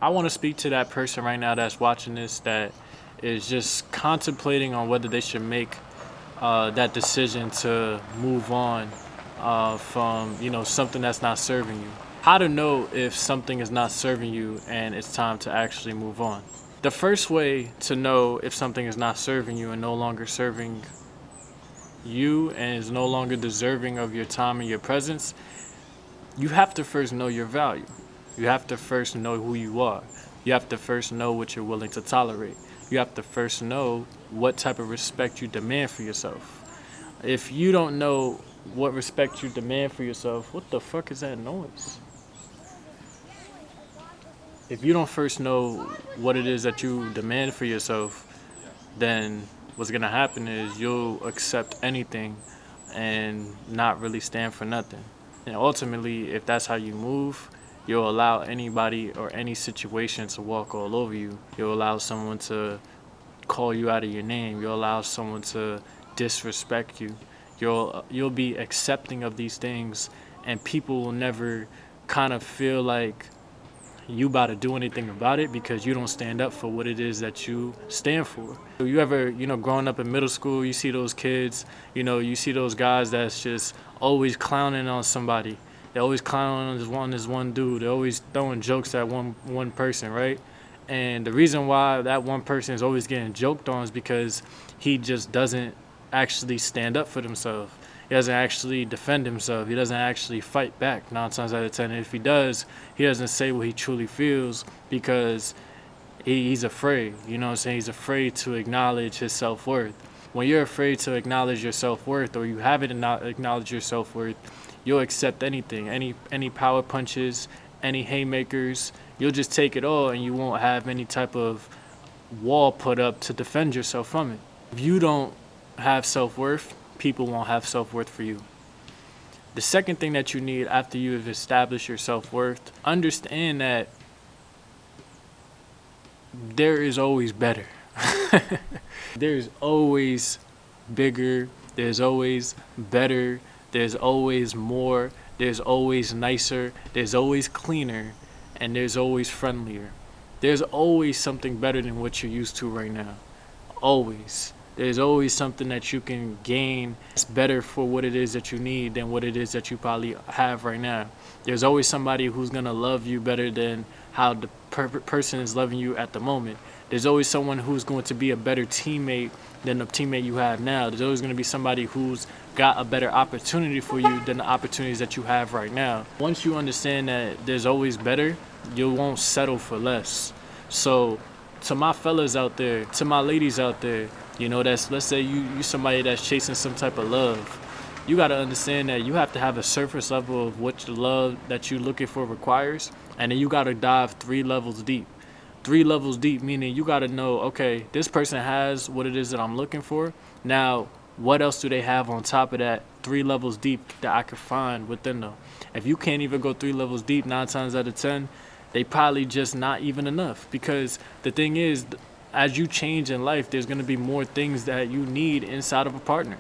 I want to speak to that person right now that's watching this that is just contemplating on whether they should make that decision to move on from something that's not serving you. How to know if something is not serving you and it's time to actually move on. The first way to know if something is not serving you and no longer serving you and is no longer deserving of your time and your presence, you have to first know your value. You have to first know who you are. You have to first know what you're willing to tolerate. You have to first know what type of respect you demand for yourself. If you don't know what respect you demand for yourself, what the fuck is that noise? If you don't first know what it is that you demand for yourself, then what's gonna happen is you'll accept anything and not really stand for nothing. And ultimately, if that's how you move, you'll allow anybody or any situation to walk all over you. You'll allow someone to call you out of your name. You'll allow someone to disrespect you. You'll be accepting of these things, and people will never kind of feel like you about to do anything about it because you don't stand up for what it is that you stand for. You ever, growing up in middle school, you see those kids, you see those guys that's just always clowning on somebody. They're always clowning on this one dude. They're always throwing jokes at one person, right? And the reason why that one person is always getting joked on is because he just doesn't actually stand up for himself. He doesn't actually defend himself. He doesn't actually fight back 9 times out of 10. And if he does, he doesn't say what he truly feels because he's afraid. You know what I'm saying? He's afraid to acknowledge his self-worth. When you're afraid to acknowledge your self-worth, or you haven't acknowledged your self-worth, you'll accept anything, any power punches, any haymakers. You'll just take it all, and you won't have any type of wall put up to defend yourself from it. If you don't have self-worth, people won't have self-worth for you. The second thing that you need after you have established your self-worth, understand that there is always better. There's always bigger, there's always better, there's always more, there's always nicer, there's always cleaner, and there's always friendlier. There's always something better than what you're used to right now. Always. There's always something that you can gain that's better for what it is that you need than what it is that you probably have right now. There's always somebody who's going to love you better than how the person is loving you at the moment. There's always someone who's going to be a better teammate than the teammate you have now. There's always going to be somebody who's got a better opportunity for you than the opportunities that you have right now. Once you understand that there's always better, you won't settle for less. So to my fellas out there, to my ladies out there, that's, let's say you somebody that's chasing some type of love, you got to understand that you have to have a surface level of what the love that you're looking for requires, and then you got to dive 3 levels deep. 3 levels deep, meaning you got to know, okay, this person has what it is that I'm looking for. Now, what else do they have on top of that 3 levels deep that I could find within them? If you can't even go 3 levels deep 9 times out of 10, they probably just not even enough. Because the thing is, as you change in life, there's going to be more things that you need inside of a partner.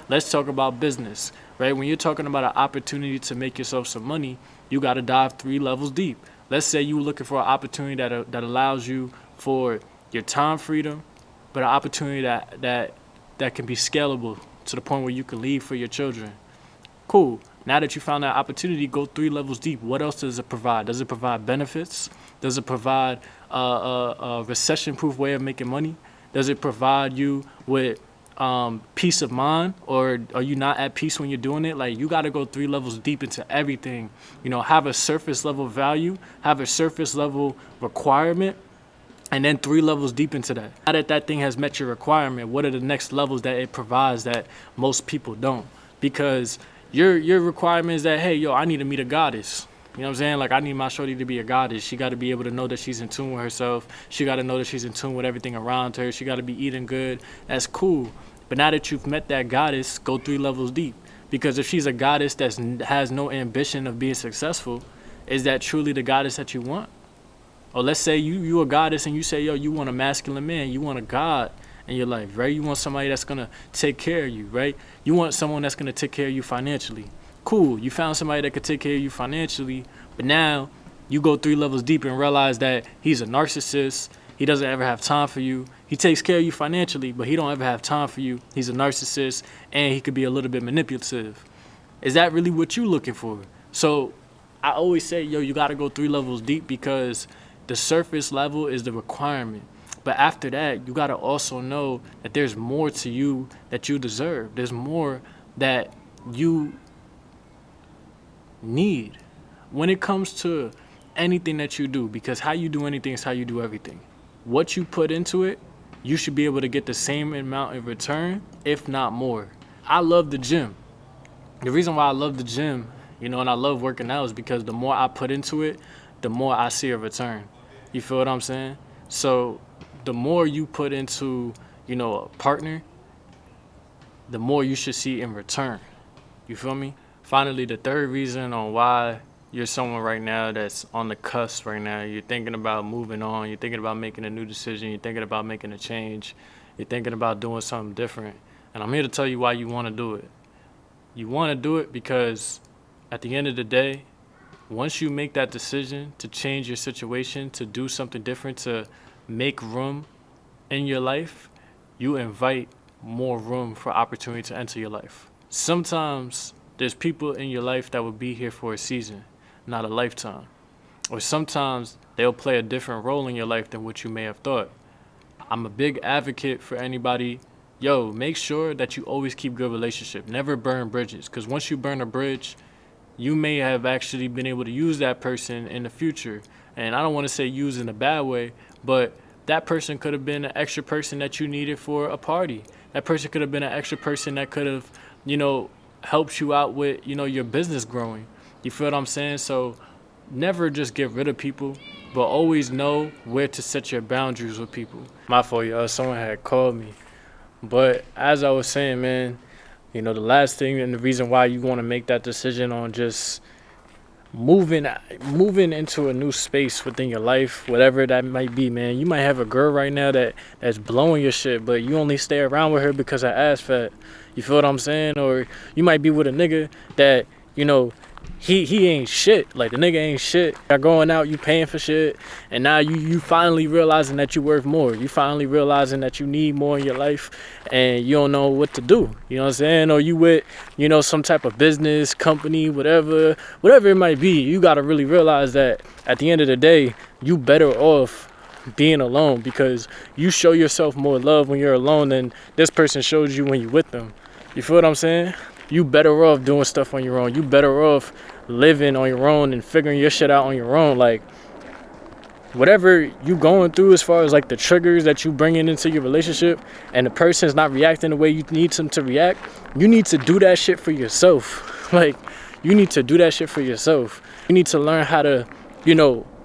Let's talk about business, right? When you're talking about an opportunity to make yourself some money, you got to dive 3 levels deep. Let's say you're looking for an opportunity that allows you for your time freedom, but an opportunity that can be scalable to the point where you can leave for your children. Cool. Now that you found that opportunity, go 3 levels deep. What else does it provide? Does it provide benefits? Does it provide a recession-proof way of making money? Does it provide you with peace of mind, or are you not at peace when you're doing it? Like, you got to go 3 levels deep into everything. Have a surface level value, have a surface level requirement, and then 3 levels deep into that. Now that thing has met your requirement, what are the next levels that it provides that most people don't? Because your requirement is that, hey, I need to meet a goddess. You know what I'm saying? Like, I need my shorty to be a goddess. She got to be able to know that she's in tune with herself. She got to know that she's in tune with everything around her. She got to be eating good. That's cool. But now that you've met that goddess, go 3 levels deep. Because if she's a goddess that has no ambition of being successful, is that truly the goddess that you want? Or let's say you a goddess and you say, you want a masculine man. You want a god in your life, right? You want somebody that's going to take care of you, right? You want someone that's going to take care of you financially. Cool, you found somebody that could take care of you financially, but now You go 3 levels deep and realize that he's a narcissist. He doesn't ever have time for you. He takes care of you financially, but he don't ever have time for you. He's a narcissist, and he could be a little bit manipulative. Is that really what you looking for? So I always say, yo, you got to go 3 levels deep, because the surface level is the requirement. But after that, you got to also know that there's more to you that you deserve. There's more that you need when it comes to anything that you do, because how you do anything is how you do everything. What you put into it, you should be able to get the same amount in return, if not more. I love the gym. The reason why I love the gym, and I love working out, is because the more I put into it, the more I see a return. You feel what I'm saying? So the more you put into, a partner, the more you should see in return. You feel me? Finally, the third reason on why you're someone right now that's on the cusp right now, you're thinking about moving on, you're thinking about making a new decision, you're thinking about making a change, you're thinking about doing something different. And I'm here to tell you why you want to do it. You want to do it because at the end of the day, once you make that decision to change your situation, to do something different, to make room in your life, you invite more room for opportunity to enter your life. Sometimes there's people in your life that will be here for a season, not a lifetime. Or sometimes they'll play a different role in your life than what you may have thought. I'm a big advocate for anybody. Yo, make sure that you always keep good relationship. Never burn bridges, because once you burn a bridge, you may have actually been able to use that person in the future. And I don't want to say use in a bad way, but that person could have been an extra person that you needed for a party. That person could have been an extra person that could have, helped you out with, your business growing. You feel what I'm saying? So never just get rid of people, but always know where to set your boundaries with people. My fault, y'all. Someone had called me. But as I was saying, man, the last thing and the reason why you want to make that decision on just moving into a new space within your life, whatever that might be, man. You might have a girl right now that's blowing your shit, but you only stay around with her because her ass fat. You feel what I'm saying? Or you might be with a nigga that, he ain't shit. Like, the nigga ain't shit. You're going out, you paying for shit, and now you finally realizing that you worth more. You finally realizing that you need more in your life, and you don't know what to do. You know what I'm saying? Or you with, some type of business, company, whatever it might be. You got to really realize that at the end of the day, you better off being alone, because you show yourself more love when you're alone than this person shows you when you're with them. You feel what I'm saying? You better off doing stuff on your own. You better off living on your own and figuring your shit out on your own. Like, whatever you going through as far as like the triggers that you bringing into your relationship, and the person's not reacting the way you need them to react, you need to do that shit for yourself. Like, you need to do that shit for yourself. You need to learn how to,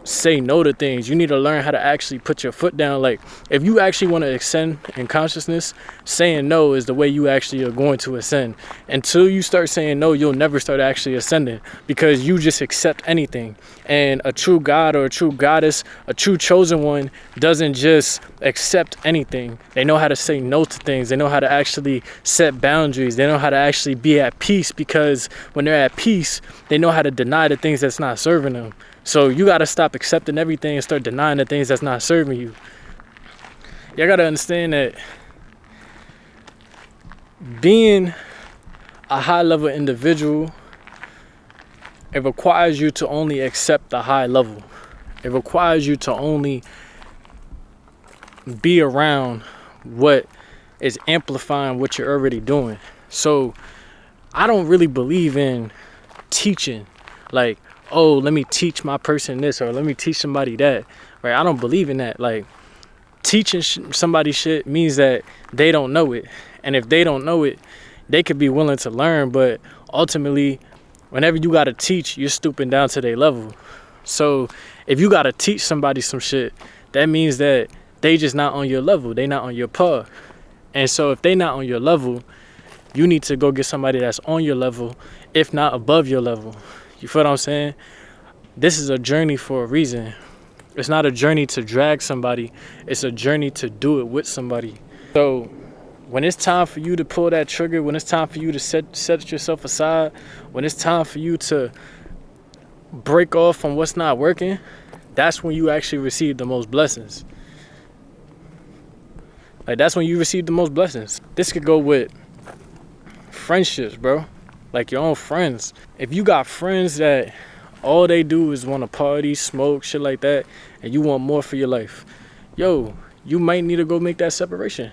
say no to things. You need to learn how to actually put your foot down. Like, if you actually want to ascend in consciousness, saying no is the way you actually are going to ascend. Until you start saying no, you'll never start actually ascending, because you just accept anything. And a true God or a true goddess, a true chosen one, doesn't just accept anything. They know how to say no to things. They know how to actually set boundaries. They know how to actually be at peace, because when they're at peace, they know how to deny the things that's not serving them. So you got to stop accepting everything and start denying the things that's not serving you. Y'all got to understand that being a high-level individual, it requires you to only accept the high level. It requires you to only be around what is amplifying what you're already doing. So I don't really believe in teaching, like, oh, let me teach my person this, or let me teach somebody that, right? I don't believe in that. Like, teaching somebody shit means that they don't know it. And if they don't know it, they could be willing to learn, but ultimately, whenever you got to teach, you're stooping down to their level. So if you got to teach somebody some shit, that means that they just not on your level. They not on your par. And so if they not on your level, you need to go get somebody that's on your level, if not above your level. You feel what I'm saying? This is a journey for a reason. It's not a journey to drag somebody. It's a journey to do it with somebody. So when it's time for you to pull that trigger, when it's time for you to set yourself aside, when it's time for you to break off from what's not working, that's when you actually receive the most blessings. Like, that's when you receive the most blessings. This could go with friendships, bro. Like your own friends. If you got friends that all they do is want to party, smoke, shit like that, and you want more for your life, yo, you might need to go make that separation.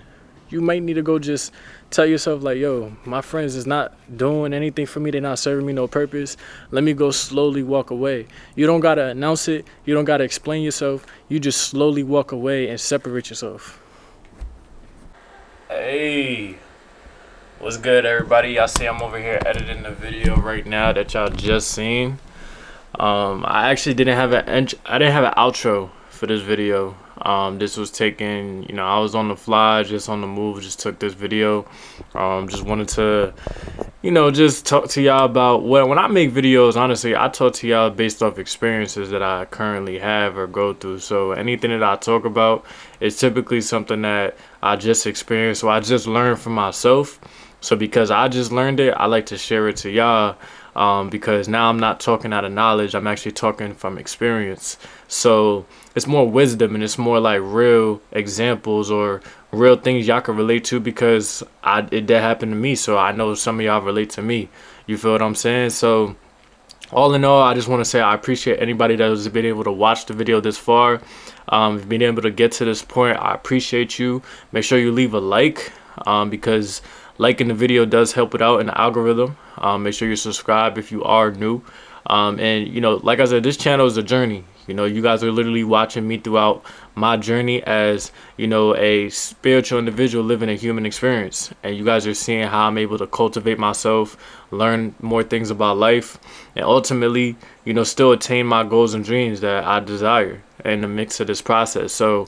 You might need to go just tell yourself like, yo, my friends is not doing anything for me. They're not serving me no purpose. Let me go slowly walk away. You don't got to announce it. You don't got to explain yourself. You just slowly walk away and separate yourself. Hey, what's good, everybody? Y'all see I'm over here editing the video right now that y'all just seen. I actually didn't have an outro for this video. This was taken, you know, I was on the fly, just on the move, just took this video. Just wanted to, you know, just talk to y'all about when I make videos, honestly, I talk to y'all based off experiences that I currently have or go through. So anything that I talk about is typically something that I just experienced, or I just learned from myself. So because I just learned it, I like to share it to y'all. Because now I'm not talking out of knowledge, I'm actually talking from experience. So it's more wisdom and it's more like real examples or real things y'all can relate to, because it did happen to me. So I know some of y'all relate to me. You feel what I'm saying? So all in all, I just want to say I appreciate anybody that has been able to watch the video this far. Being able to get to this point, I appreciate you. Make sure you leave a like, because liking the video does help it out in the algorithm. Make sure you subscribe if you are new. And, you know, like I said, this channel is a journey. You know, you guys are literally watching me throughout my journey as, you know, a spiritual individual living a human experience. And you guys are seeing how I'm able to cultivate myself, learn more things about life, and ultimately, you know, still attain my goals and dreams that I desire in the mix of this process. So,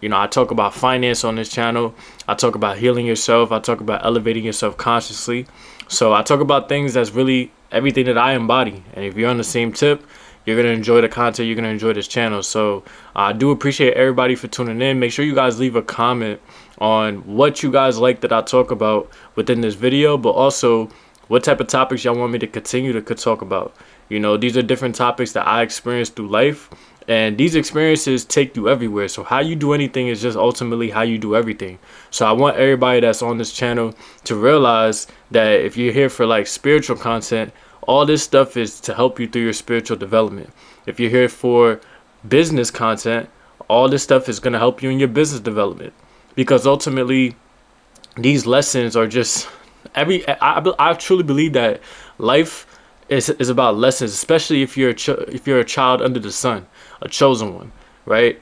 you know, I talk about finance on this channel. I talk about healing yourself. I talk about elevating yourself consciously. So I talk about things that's really everything that I embody. And if you're on the same tip, you're going to enjoy the content. You're going to enjoy this channel. So I do appreciate everybody for tuning in. Make sure you guys leave a comment on what you guys like that I talk about within this video, but also what type of topics y'all want me to continue to talk about. You know, these are different topics that I experienced through life, and these experiences take you everywhere. So how you do anything is just ultimately how you do everything. So I want everybody that's on this channel to realize that if you're here for like spiritual content, all this stuff is to help you through your spiritual development. If you're here for business content, all this stuff is going to help you in your business development, because ultimately these lessons are just I truly believe that life is about lessons, especially if you're a child under the sun, a chosen one, right?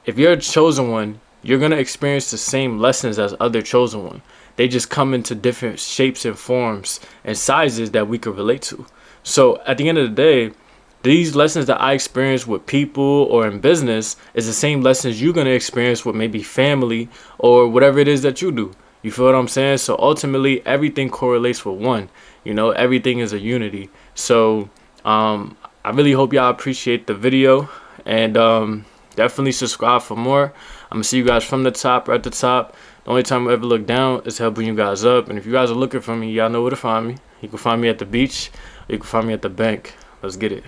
If you're a chosen one, you're going to experience the same lessons as other chosen one. They just come into different shapes and forms and sizes that we could relate to. So at the end of the day, these lessons that I experience with people or in business is the same lessons you're going to experience with maybe family or whatever it is that you do. You feel what I'm saying? So ultimately, everything correlates with one. You know, everything is a unity. So I really hope y'all appreciate the video, and definitely subscribe for more. I'm going to see you guys from the top, right at the top. The only time I ever look down is helping you guys up. And if you guys are looking for me, y'all know where to find me. You can find me at the beach, or you can find me at the bank. Let's get it.